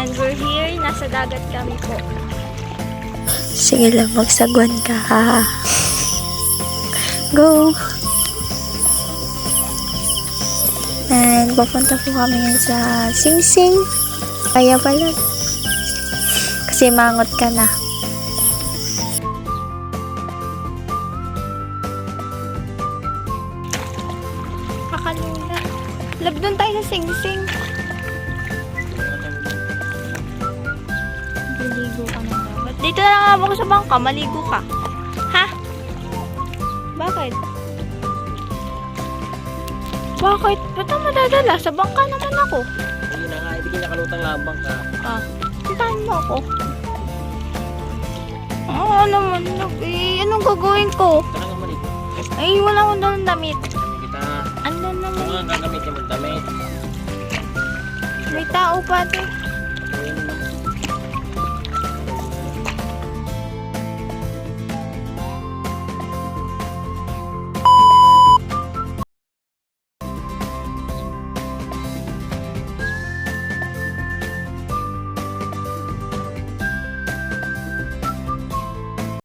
And we're here, nasa dagat kami po. Sige lang, magsagwan ka ha. Go! And papunta po kami ngayon sa Sing Sing. Kaya pala. Kasi mangot ka na. Kakalula. Lab doon tayo sa Sing Sing. Maligo ka na dapat. Dito na lang ako sa bangka, maligo ka. Ha? Bakit? Bakit? Ba't ang madadala? Sa bangka naman ako. Hindi na nga, hindi kinakalutang lambang ka. Ah, puntahan mo ako. Oo naman, anong gagawin ko? Ito na nga mali. Ay, wala akong dalang damit. Kita, Ano naman? mga gagamitin mo damit. May tao pa din.